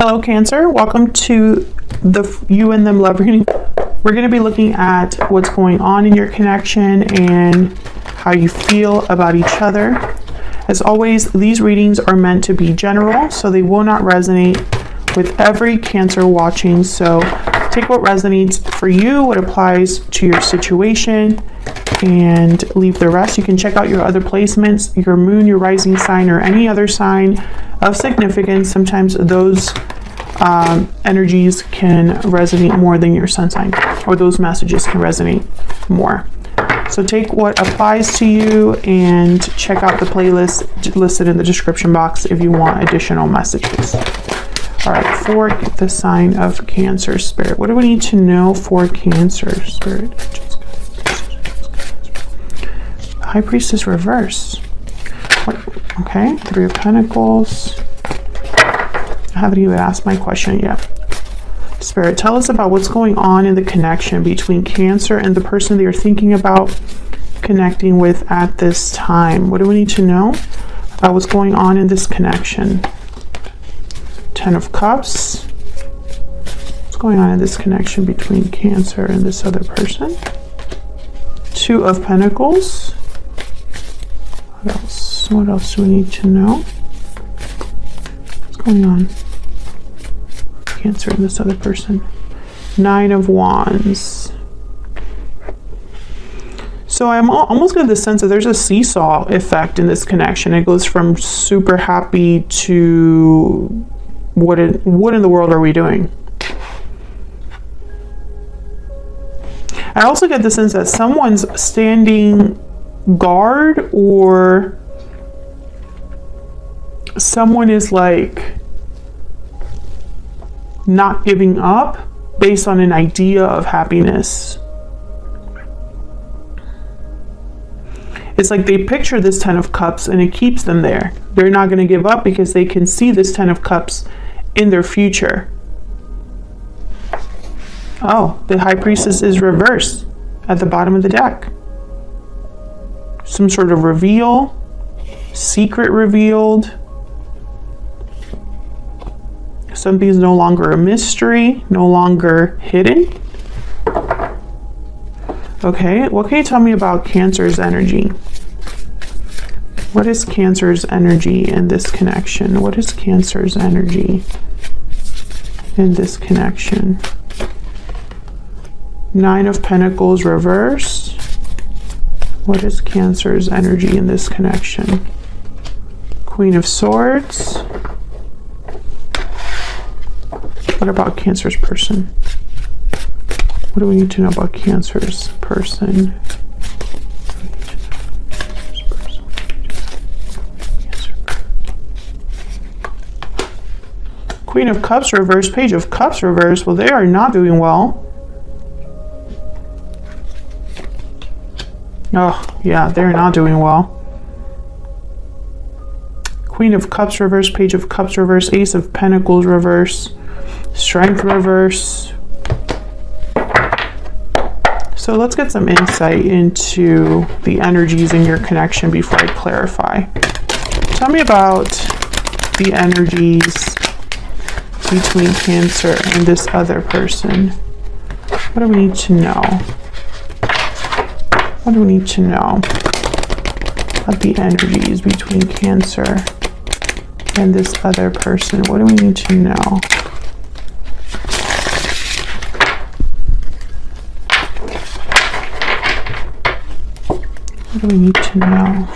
Hello Cancer, welcome to the You and Them Love Reading. We're going to be looking at what's going on in your connection and how you feel about each other. As always, these readings are meant to be general, so they will not resonate with every Cancer watching. So take what resonates for you, what applies to your situation, and leave the rest. You can check out your other placements, your moon, your rising sign, or any other sign of significance. Sometimes those energies can resonate more than your sun sign, or those messages can resonate more. So take what applies to you and check out the playlist listed in the description box if you want additional messages. All right, for the sign of Cancer, Spirit, what do we need to know for Cancer, Spirit? High Priestess reverse. Okay, Three of Pentacles. I haven't even asked my question yet. Spirit, tell us about what's going on in the connection between Cancer and the person that you're thinking about connecting with at this time. What do we need to know about what's going on in this connection? Ten of Cups. What's going on in this connection between Cancer and this other person? Two of Pentacles. What else? What else do we need to know? What's going on? Cancer and this other person. Nine of Wands. So I'm almost getting the sense that there's a seesaw effect in this connection. It goes from super happy to what in the world are we doing? I also get the sense that someone's standing guard, or someone is like not giving up based on an idea of happiness. It's like they picture this Ten of Cups and it keeps them there. They're not going to give up because they can see this Ten of Cups in their future. Oh, the High Priestess is reversed at the bottom of the deck. Some sort of reveal, secret revealed. Something's no longer a mystery, no longer hidden. Okay, what can you tell me about Cancer's energy? What is Cancer's energy in this connection? What is Cancer's energy in this connection? Nine of Pentacles reverse. What is Cancer's energy in this connection? Queen of Swords. What about Cancer's person? What do we need to know about Cancer's person? Queen of Cups reverse, Page of Cups reverse. Well, they are not doing well. Oh, yeah, they're not doing well. Queen of Cups reverse, Page of Cups reverse, Ace of Pentacles reverse, Strength reverse. So let's get some insight into the energies in your connection before I clarify. Tell me about the energies between Cancer and this other person. What do we need to know? What do we need to know about the energies between Cancer and this other person? What do we need to know? What do we need to know?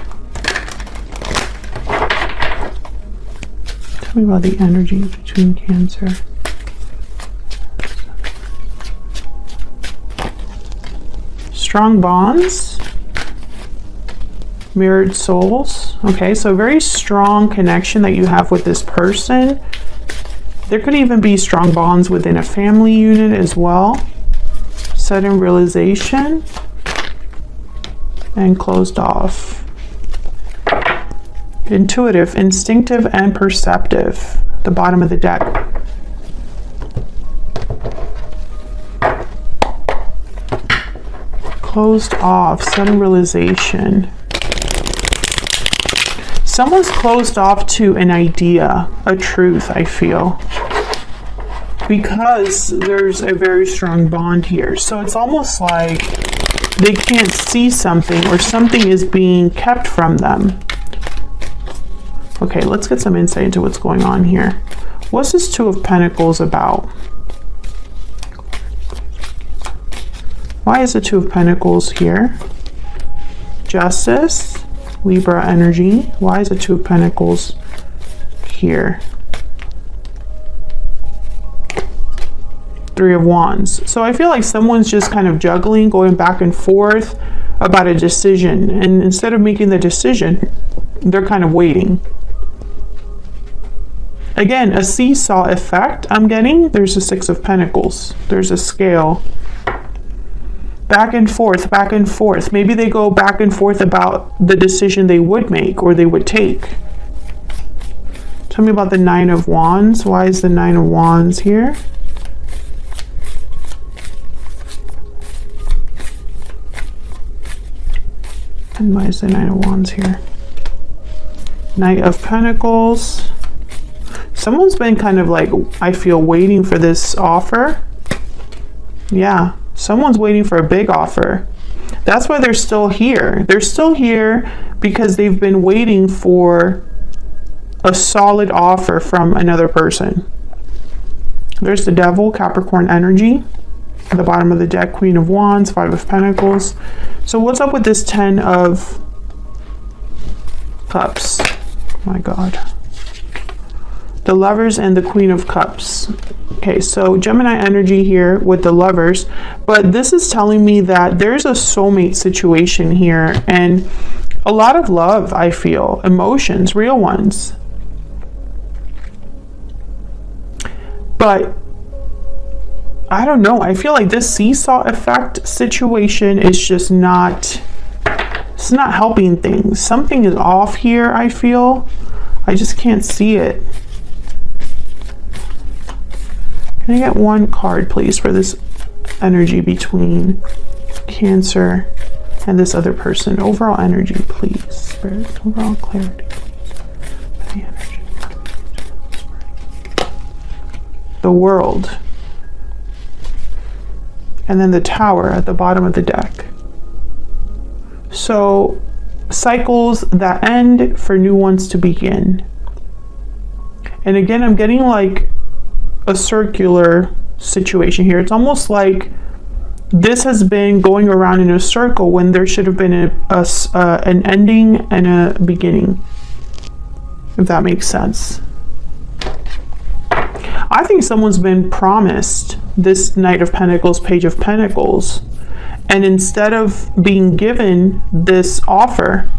Tell me about the energy between Cancer. Strong bonds. Mirrored souls. Okay, so very strong connection that you have with this person. There could even be strong bonds within a family unit as well. Sudden realization. And closed off. Intuitive, instinctive, and perceptive. The bottom of the deck. Closed off, sudden realization. Someone's closed off to an idea, a truth, I feel. because there's a very strong bond here. So it's almost like they can't see something, or something is being kept from them. Okay, let's get some insight into what's going on here. What's this Two of Pentacles about? Why is the Two of Pentacles here? Justice, Libra energy. Why is the Two of Pentacles here? Three of Wands. So I feel like someone's just kind of juggling, going back and forth about a decision. And instead of making the decision, they're kind of waiting. Again, a seesaw effect I'm getting. There's a Six of Pentacles. There's a scale. Back and forth, back and forth. Maybe they go back and forth about the decision they would make or they would take. Tell me about the Nine of Wands. Why is the Nine of Wands here? And why is the Nine of Wands here? Knight of Pentacles. Someone's been kind of like, I feel, waiting for this offer. Yeah, someone's waiting for a big offer. That's why they're still here. They're still here because they've been waiting for a solid offer from another person. There's the Devil, Capricorn energy. At the bottom of the deck, Queen of Wands, Five of Pentacles. So what's up with this Ten of Cups? My God. The Lovers and the Queen of Cups. Okay, so Gemini energy here with the Lovers, but this is telling me that there's a soulmate situation here and a lot of love, I feel, emotions, real ones. But I don't know, I feel like this seesaw effect situation is just not, it's not helping things. Something is off here, I feel. I just can't see it. Can I get one card, please, for this energy between Cancer and this other person? Overall energy, please. Spirit, overall clarity, please. The energy. The World. And then the Tower at the bottom of the deck. So, cycles that end for new ones to begin. And again, I'm getting like a circular situation here. It's almost like this has been going around in a circle when there should have been an ending and a beginning, if that makes sense. I think someone's been promised this Knight of Pentacles, Page of Pentacles, and instead of being given this offer,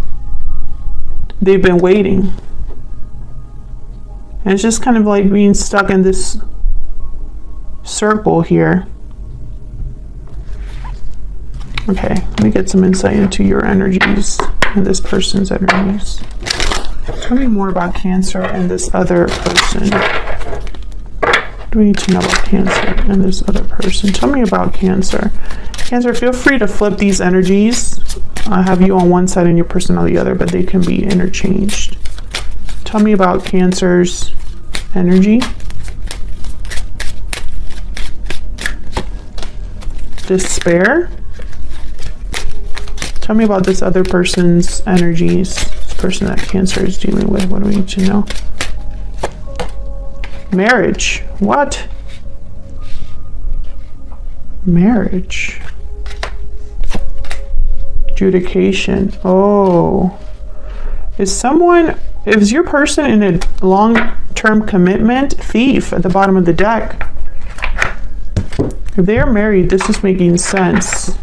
they've been waiting. And it's just kind of like being stuck in this circle here. Okay, let me get some insight into your energies and this person's energies. Tell me more about Cancer and this other person. What do we need to know about Cancer and this other person? Tell me about Cancer. Cancer, feel free to flip these energies. I have you on one side and your person on the other, but they can be interchanged. Tell me about Cancer's energy. Despair. Tell me about this other person's energies. This person that Cancer is dealing with. What do we need to know? Marriage. What? Marriage. Adjudication. Oh. Is your person in a long-term commitment? Thief at the bottom of the deck. If they are married, this is making sense.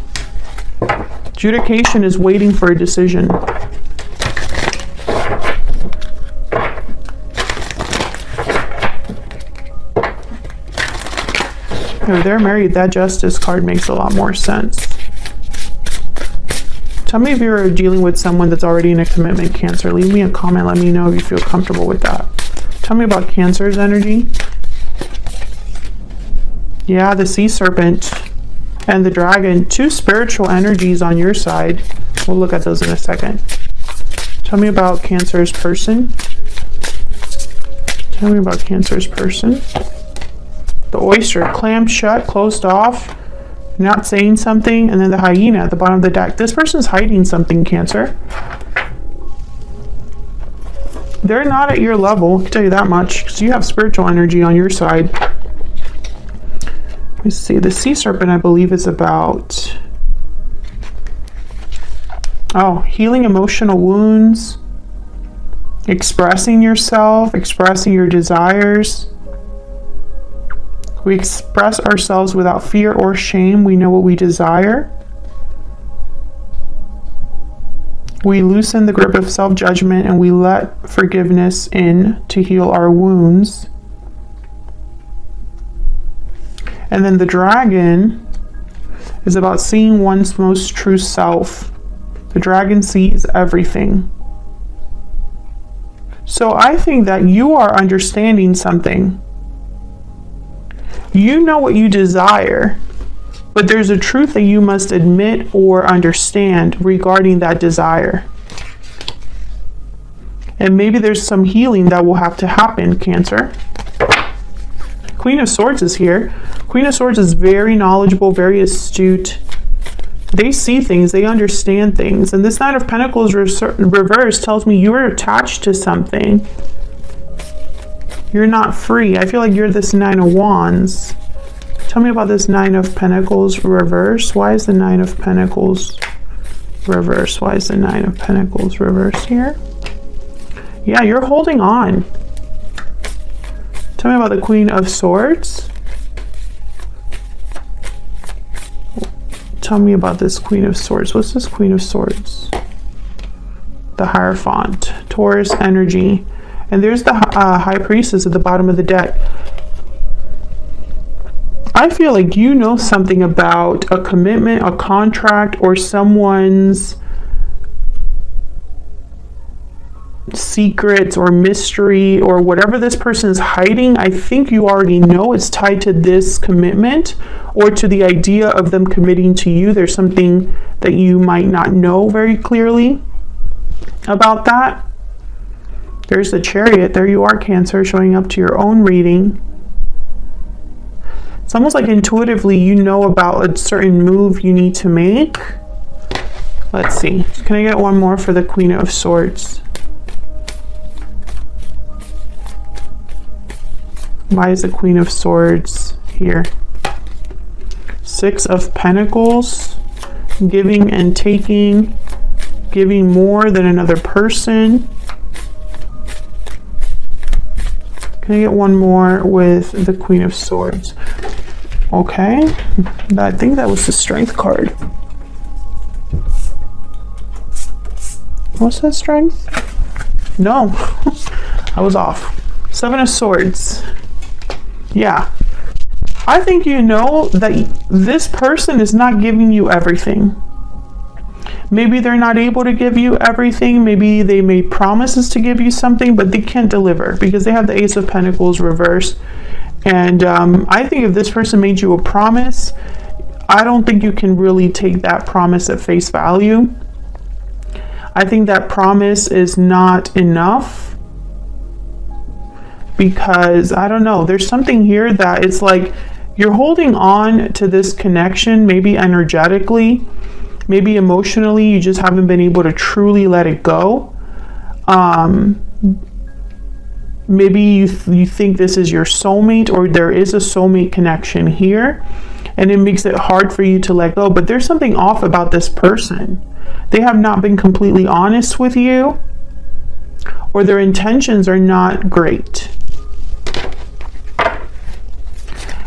Adjudication is waiting for a decision. If they're married, that Justice card makes a lot more sense. Tell me if you're dealing with someone that's already in a commitment, Cancer. Leave me a comment. Let me know if you feel comfortable with that. Tell me about Cancer's energy. Yeah, the Sea Serpent and the Dragon. Two spiritual energies on your side. We'll look at those in a second. Tell me about Cancer's person. Tell me about Cancer's person. The oyster, clamped shut, closed off, not saying something, and then the hyena at the bottom of the deck. This person's hiding something, Cancer. They're not at your level, I can tell you that much, because you have spiritual energy on your side. Let me see, the sea serpent, I believe, is about, healing emotional wounds, expressing yourself, expressing your desires. We express ourselves without fear or shame. We know what we desire. We loosen the grip of self-judgment and we let forgiveness in to heal our wounds. And then the dragon is about seeing one's most true self. The dragon sees everything. So I think that you are understanding something. You know what you desire, but there's a truth that you must admit or understand regarding that desire. And maybe there's some healing that will have to happen, Cancer. Queen of Swords is here. Queen of Swords is very knowledgeable, very astute. They see things, they understand things. And this Knight of Pentacles reverse tells me you're attached to something. You're not free. I feel like you're this Nine of Wands. Tell me about this Nine of Pentacles reverse. Why is the Nine of Pentacles reverse? Why is the Nine of Pentacles reverse here? Yeah, you're holding on. Tell me about the Queen of Swords. Tell me about this Queen of Swords. What's this Queen of Swords? The Hierophant. Taurus energy. And there's the High Priestess at the bottom of the deck. I feel like you know something about a commitment, a contract, or someone's secrets or mystery or whatever this person is hiding. I think you already know it's tied to this commitment or to the idea of them committing to you. There's something that you might not know very clearly about that. There's the Chariot. There you are, Cancer, showing up to your own reading. It's almost like intuitively you know about a certain move you need to make. Let's see. Can I get one more for the Queen of Swords? Why is the Queen of Swords here? Six of Pentacles. Giving and taking. Giving more than another person. Can I get one more with the Queen of Swords? Okay. I think that was the Strength card. What's that, Strength? No. I was off. Seven of Swords. Yeah. I think you know that this person is not giving you everything. Maybe they're not able to give you everything. Maybe they made promises to give you something, but they can't deliver because they have the Ace of Pentacles reverse. And I think if this person made you a promise, I don't think you can really take that promise at face value. I think that promise is not enough because, I don't know, there's something here that it's like you're holding on to this connection, maybe energetically, maybe emotionally, you just haven't been able to truly let it go. Maybe you think this is your soulmate, or there is a soulmate connection here, and it makes it hard for you to let go. But there's something off about this person. They have not been completely honest with you, or their intentions are not great.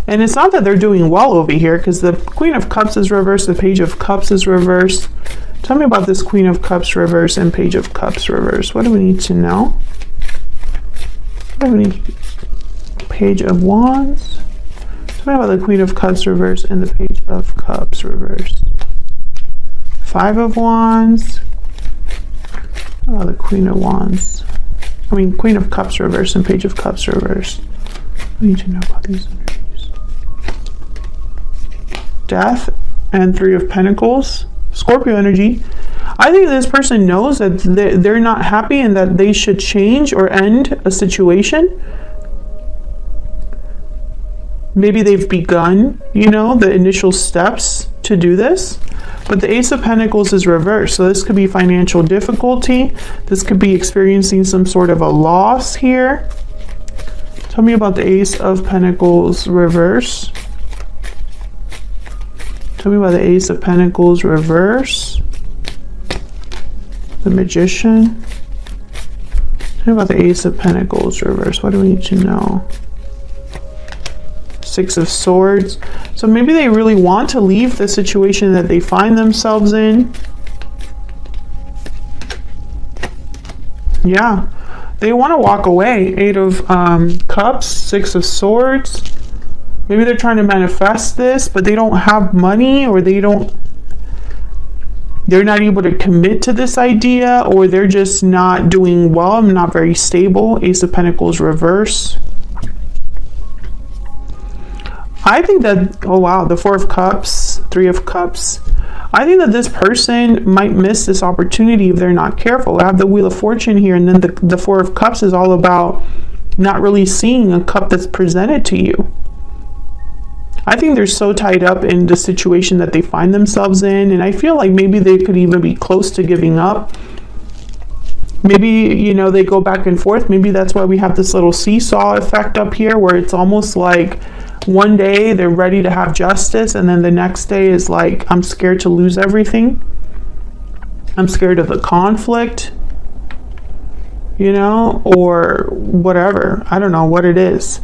And it's not that they're doing well over here, because the Queen of Cups is reversed, the Page of Cups is reversed. Tell me about this Queen of Cups reverse and Page of Cups reverse. What do we need to know? What do we need? Page of Wands. Tell me about the Queen of Cups reverse and the Page of Cups reverse. Five of Wands. Oh, the Queen of Wands. Queen of Cups reverse and Page of Cups reverse. We need to know about these energies. Death and Three of Pentacles. Scorpio energy. I think this person knows that they're not happy and that they should change or end a situation. Maybe they've begun, you know, the initial steps to do this. But the Ace of Pentacles is reversed. So this could be financial difficulty. This could be experiencing some sort of a loss here. Tell me about the Ace of Pentacles reverse. Tell me about the Ace of Pentacles reverse. The Magician. Tell me about the Ace of Pentacles reverse. What do we need to know? Six of Swords. So maybe they really want to leave the situation that they find themselves in. Yeah, they want to walk away. Eight of Cups, Six of Swords. Maybe they're trying to manifest this, but they don't have money, or they're not able to commit to this idea, or they're just not doing well, not very stable. Ace of Pentacles reverse. I think that, oh wow, the Four of Cups, Three of Cups. I think that this person might miss this opportunity if they're not careful. I have the Wheel of Fortune here, and then the Four of Cups is all about not really seeing a cup that's presented to you. I think they're so tied up in the situation that they find themselves in, and I feel like maybe they could even be close to giving up. Maybe, you know, they go back and forth. Maybe that's why we have this little seesaw effect up here, where it's almost like one day they're ready to have justice, and then the next day is like, I'm scared to lose everything. I'm scared of the conflict, you know, or whatever. I don't know what it is.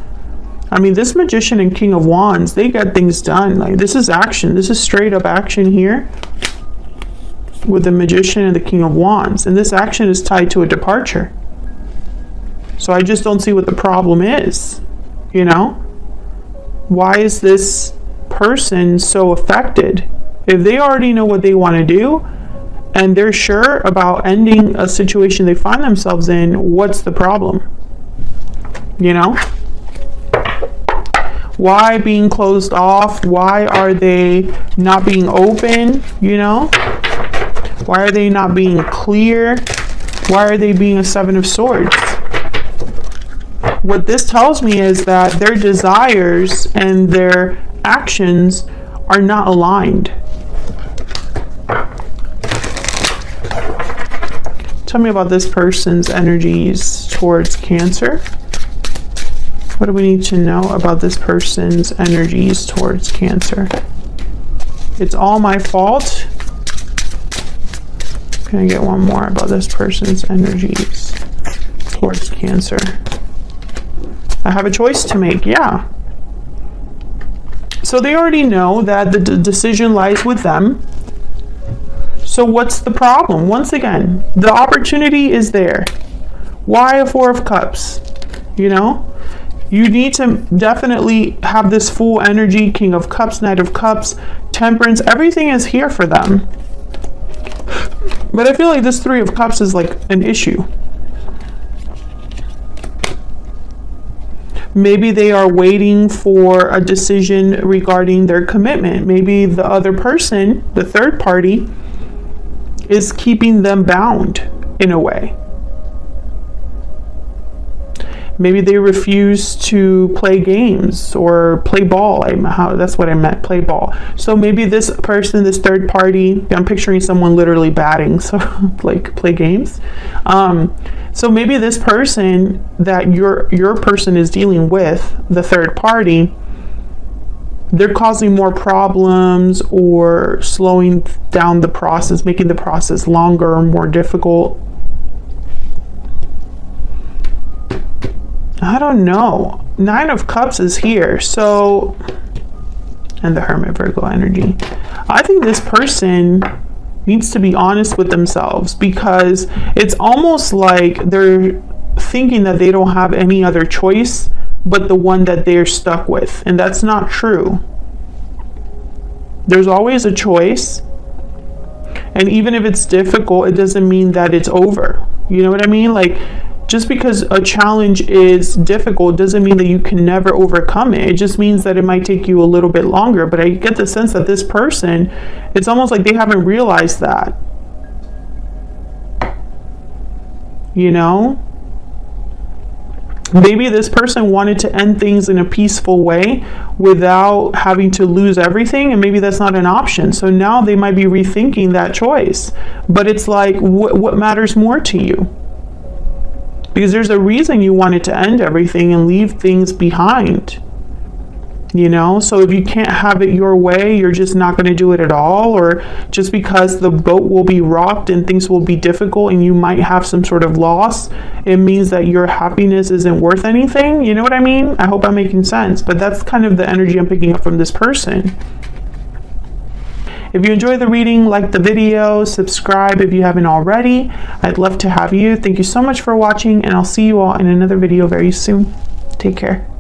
I mean, this Magician and King of Wands, they get things done. Like, this is action. This is straight up action here with the Magician and the King of Wands. And this action is tied to a departure. So I just don't see what the problem is, you know? Why is this person so affected? If they already know what they want to do and they're sure about ending a situation they find themselves in, what's the problem? You know? Why being closed off? Why are they not being open? You know? Why are they not being clear? Why are they being a Seven of Swords? What this tells me is that their desires and their actions are not aligned. Tell me about this person's energies towards Cancer. What do we need to know about this person's energies towards Cancer? It's all my fault. Can I get one more about this person's energies towards Cancer? I have a choice to make, yeah. So they already know that the decision lies with them. So what's the problem? Once again, the opportunity is there. Why a Four of Cups? You know? You need to definitely have this full energy. King of Cups, Knight of Cups, Temperance. Everything is here for them. But I feel like this Three of Cups is like an issue. Maybe they are waiting for a decision regarding their commitment. Maybe the other person, the third party, is keeping them bound in a way. Maybe they refuse to play games or play ball. That's what I meant, play ball. So maybe this person, this third party, I'm picturing someone literally batting, so like play games. So maybe this person that your person is dealing with, the third party, they're causing more problems or slowing down the process, making the process longer or more difficult. I don't know. Nine of Cups is here, so, and the Hermit, Virgo energy. I think this person needs to be honest with themselves, because it's almost like they're thinking that they don't have any other choice but the one that they're stuck with, and that's not true. There's always a choice, and even if it's difficult, it doesn't mean that it's over. You know what I mean? Like, just because a challenge is difficult doesn't mean that you can never overcome it. It just means that it might take you a little bit longer. But I get the sense that this person, it's almost like they haven't realized that. You know? Maybe this person wanted to end things in a peaceful way without having to lose everything, and maybe that's not an option. So now they might be rethinking that choice. But it's like, what matters more to you? Because there's a reason you wanted to end everything and leave things behind. You know, so if you can't have it your way, you're just not going to do it at all, or just because the boat will be rocked and things will be difficult and you might have some sort of loss, it means that your happiness isn't worth anything. You know what I mean? I hope I'm making sense, but that's kind of the energy I'm picking up from this person. If you enjoyed the reading, like the video, subscribe if you haven't already. I'd love to have you. Thank you so much for watching, and I'll see you all in another video very soon. Take care.